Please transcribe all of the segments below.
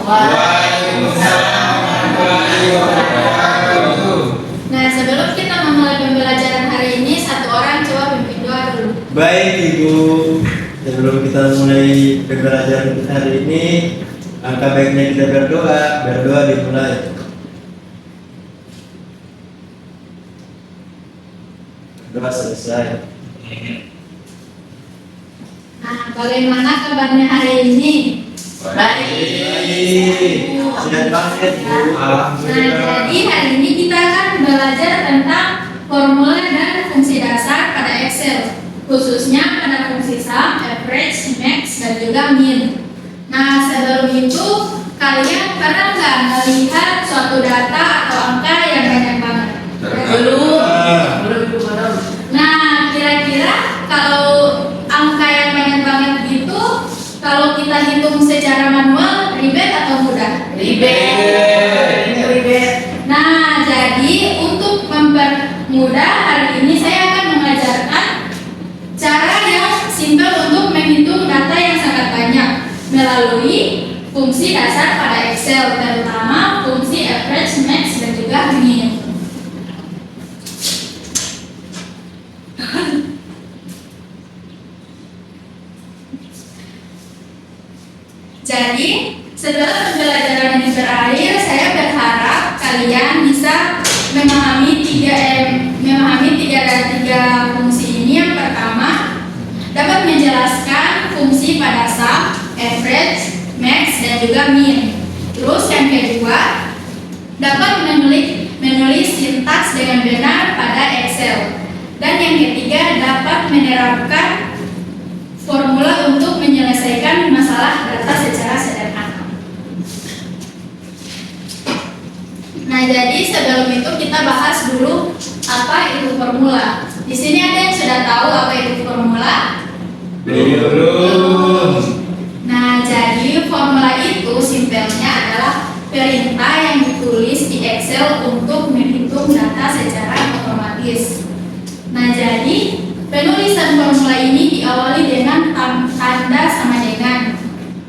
Waalaikumsalam warahmatullahi wabarakatuh. Nah, sebelum kita memulai pembelajaran hari ini, satu orang coba pimpin doa dulu. Baik Ibu, sebelum kita mulai pembelajaran hari ini, angka baiknya kita berdoa dimulai. Doa selesai. Nah, bagaimana kabarnya hari ini? Baik, sehat banget Bu. Nah, jadi hari ini kita akan belajar tentang formula dan fungsi dasar pada Excel, khususnya pada fungsi sum, average, max, dan juga min. Nah, sebelum itu kalian pernah nggak melihat suatu data atau angka yang banyak banget? Belum. Nah, kira-kira kalau angka yang banyak banget itu, kalau kita hitung secara manual, ribet atau mudah? Ribet. Nah, jadi untuk mempermudah, hari ini saya akan mengajarkan cara yang simpel untuk menghitung data yang sangat banyak melalui fungsi dasar pada Excel, terutama fungsi average, max, dan juga min. Jadi, setelah pembelajaran ini berakhir, saya berharap kalian bisa memahami tiga fungsi ini. Yang pertama, dapat menjelaskan fungsi pada sum, average, max, dan juga min. Terus yang kedua, dapat menulis sintaks dengan benar pada Excel. Dan yang ketiga, dapat menerapkan formula untuk menyelesaikan masalah data secara sederhana. Nah, jadi sebelum itu kita bahas dulu apa itu formula. Di sini ada yang sudah tahu apa itu formula? Belum. Nah, jadi formula itu simpelnya adalah perintah yang ditulis di Excel untuk menghitung data secara otomatis. Nah, jadi penulisan formula ini diawali dengan tanda sama dengan.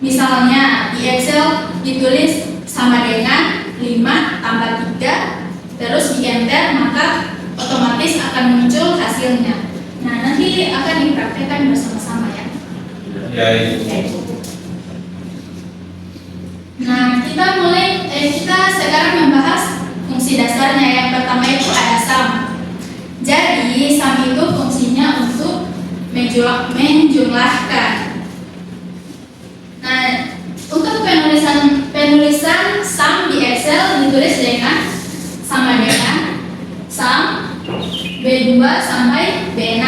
Misalnya di Excel ditulis sama dengan 5 tambah 3, terus di enter, maka otomatis akan muncul hasilnya. Nah, nanti akan dipraktekkan bersama-sama ya. Ya, Ibu. Nah, kita sekarang membahas fungsi dasarnya. Yang pertama itu ada sum. Jadi sum itu fungsinya untuk menjumlahkan. Nah, untuk penulisan sum di Excel ditulis dengan sama dengan sum B2 sampai B6.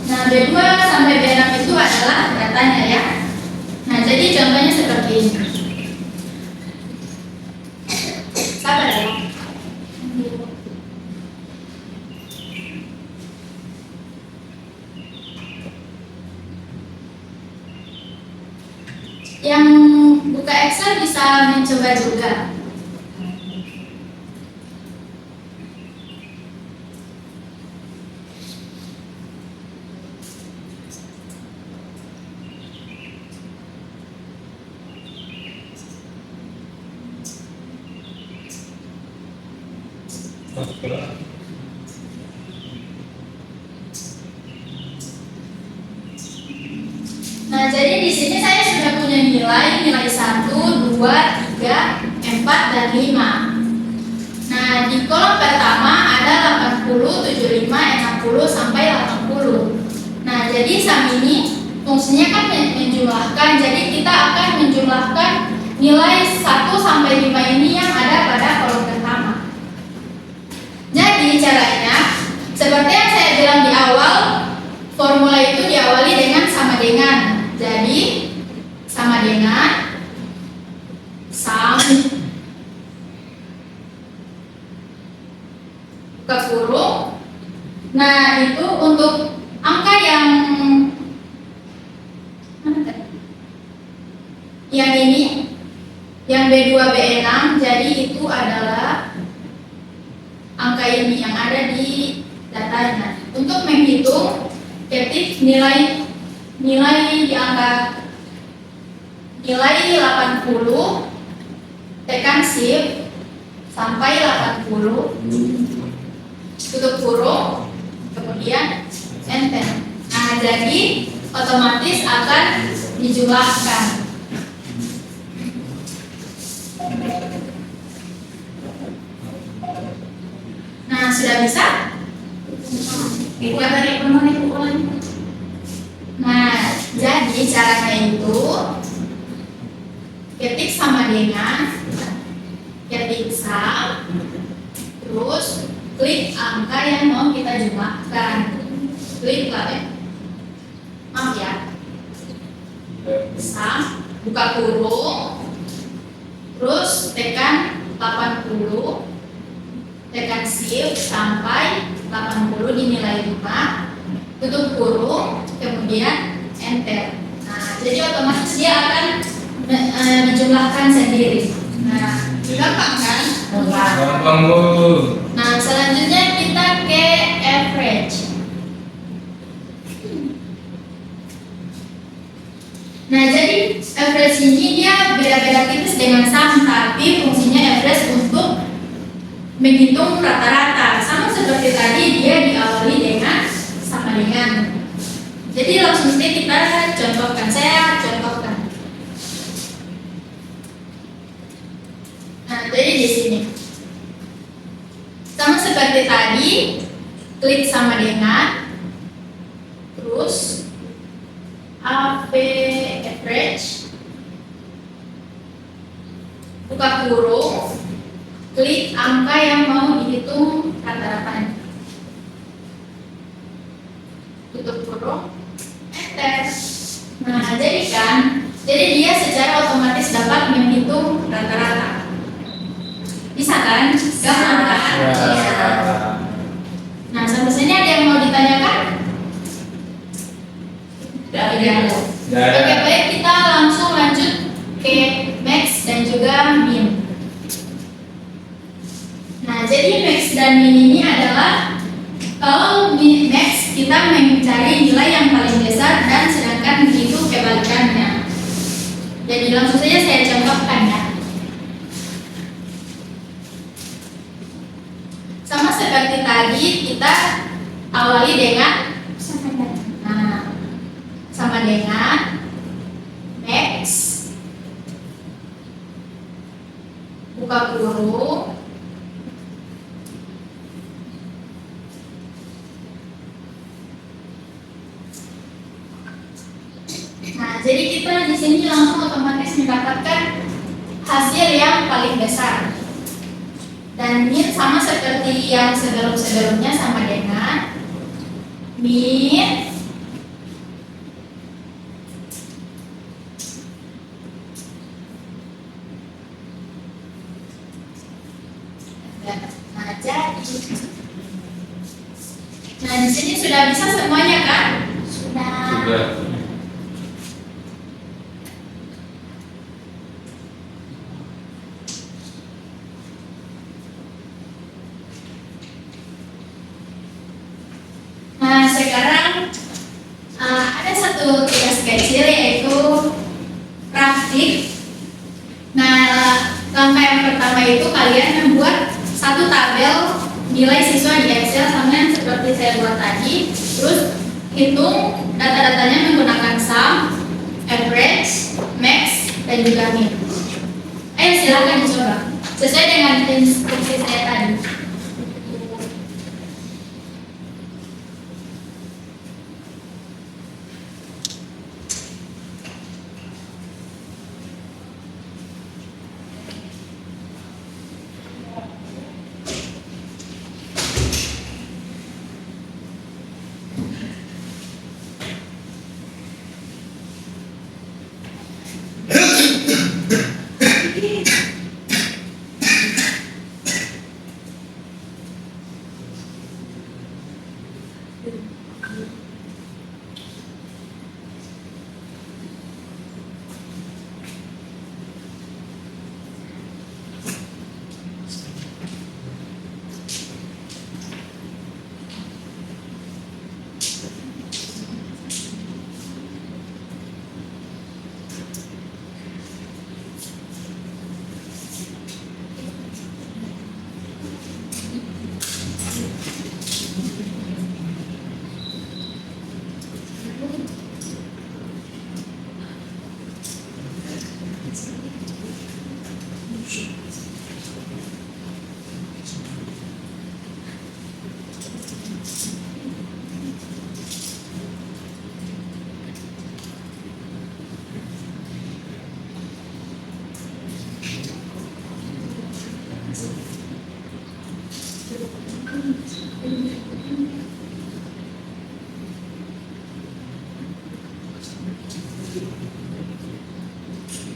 Nah, B2 sampai B6 itu adalah datanya ya. Nah, jadi contohnya seperti ini. Sabar ya. Yang buka Excel bisa mencoba juga. Nah, jadi di sini saya sudah punya nilai 1, 2, 3, 4, dan 5. Nah, di kolom pertama ada 80, 75, 60, sampai 80. Nah, jadi sum ini fungsinya kan menjumlahkan. Jadi kita akan menjumlahkan nilai 1 sampai 5 ini yang ada pada kolom pertama. Jadi caranya seperti yang saya bilang di awal, formula itu diawali dengan sama dengan. Jadi sama dengan sum buka kurung. Nah, itu untuk angka yang mana tadi? Yang ini, yang B2 B6, jadi itu adalah angka ini yang ada di datanya. Untuk menghitung, ketik nilai di angka nilai 80 tekan shift sampai 80, tutup kurung, kemudian enter. Nah, jadi otomatis akan dijumlahkan. Nah, sudah bisa? Nah, jadi caranya itu ketik sama dengan ketik sum, terus klik angka yang mau kita jumlahkan. Klik lah ya. Maaf ya. Sum, buka kurung, terus tekan 80, tekan shift sampai 80 dinilai 5, tutup kurung, kemudian enter. Nah, jadi otomatis dia akan dijumlahkan sendiri. Nah, gampang kan? Gampang Bu. Nah, selanjutnya kita ke average. Nah, jadi average ini dia beda-beda tipis dengan sum, tapi fungsinya average untuk menghitung rata-rata. Sama seperti tadi, dia diawali dengan sama dengan. Jadi langsung saja kita contohkan. Saya contohkan. Nah, jadi di sini sama seperti tadi, klik sama dengan, terus average, buka kurung, klik angka yang mau dihitung rata-ratanya, tutup kurung, enter. Nah, jadi dia secara otomatis dapat menghitung rata-rata. Bisa kan? Gampang kan? Ya. Nah, sampai sini ada yang mau ditanyakan? Tidak. Oke, baik, kita langsung lanjut ke max dan juga min. Nah, jadi max dan min ini adalah kalau max kita mencari nilai yang paling besar dan sedangkan min itu kebalikannya. Jadi langsung saja saya contohkan ya. Sama seperti tadi, kita awali dengan sama dengan max, buka kurung, nah jadi kita di sini langsung otomatis mendapatkan hasil yang paling besar. Dan min sama seperti yang sebelum-sebelumnya, sama dengan min nah di sini sudah bisa semuanya kan? Sudah. Nah, sekarang ada satu tugas kecil yaitu grafik. Nah, langkah yang pertama itu kalian membuat satu tabel nilai siswa di Excel sama yang seperti saya buat tadi. Terus hitung data-datanya menggunakan sum, average, max, dan juga min. Ayo silakan dicoba sesuai dengan instruksi saya tadi.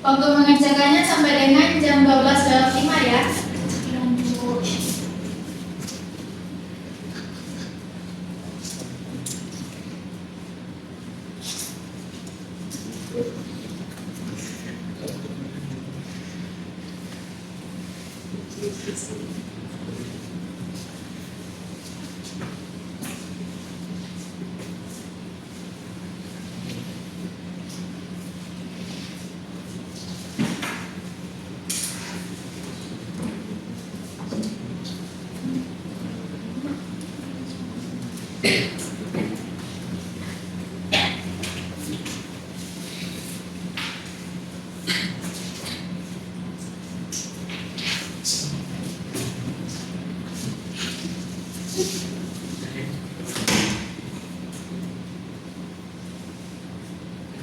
Waktu mengerjakannya sampai dengan jam 12.05 ya.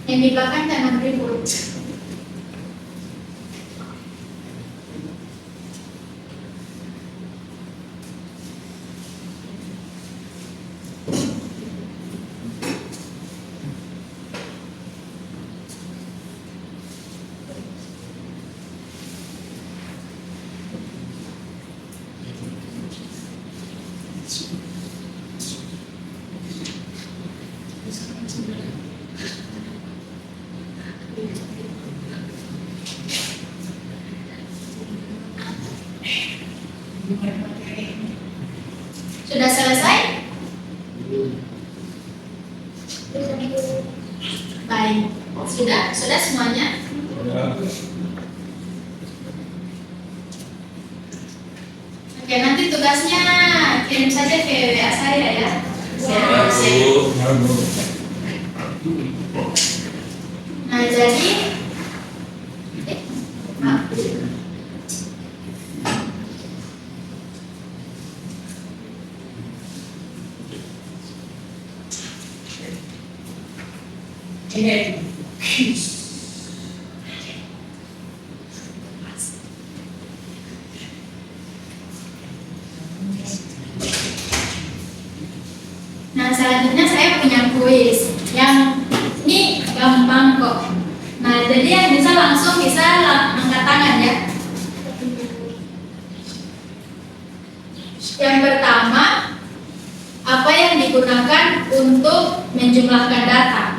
Yang di belakang jangan ribut. Sudah selesai? Baik. Sudah semuanya? Oke, nanti tugasnya kirim saja ke WA saya ya. Nah, jadi nah, selanjutnya saya punya kuis yang ini gampang kok. Nah, jadi yang bisa langsung bisa angkat tangan ya. Yang pertama, apa yang digunakan untuk menjumlahkan data?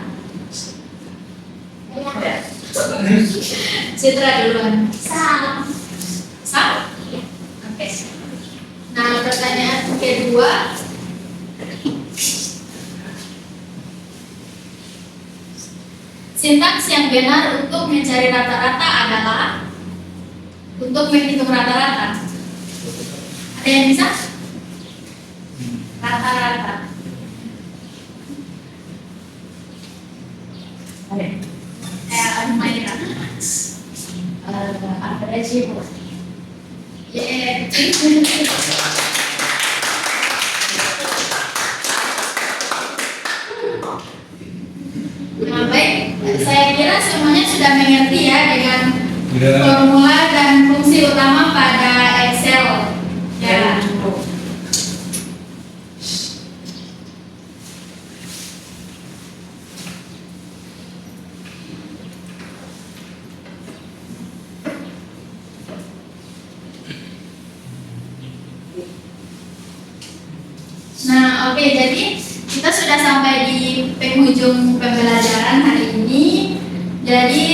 Citra duluan. Sam. Oke. Nah, pertanyaan kedua. Sintaks yang benar untuk mencari rata-rata adalah untuk menghitung rata-rata. Ada yang bisa? Rata-rata. Average. Nah, baik, saya kira semuanya sudah mengerti ya dengan formula dan fungsi utama pada Excel. Ya. Nah, oke, jadi kita sudah sampai di penghujung pembelajaran hari ini. Jadi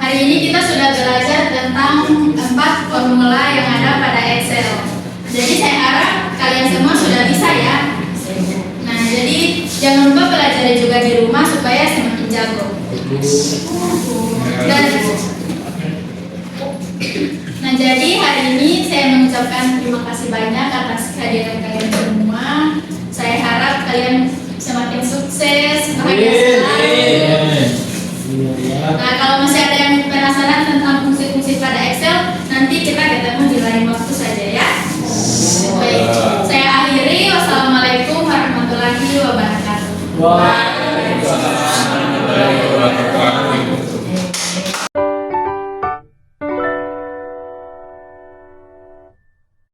hari ini kita sudah belajar tentang 4 formula yang ada pada Excel. Jadi saya harap kalian semua sudah bisa ya. Nah, jadi jangan lupa pelajari juga di rumah supaya semakin jago. Nah, jadi hari ini saya mengucapkan terima kasih banyak atas kehadiran kalian semua. Saya harap kalian semakin sukses, bahagia selalu. Nah, kalau masih ada yang penasaran tentang fungsi-fungsi pada Excel, nanti kita ketemu di lain waktu saja ya. Baik, saya akhiri. Wassalamualaikum warahmatullahi wabarakatuh.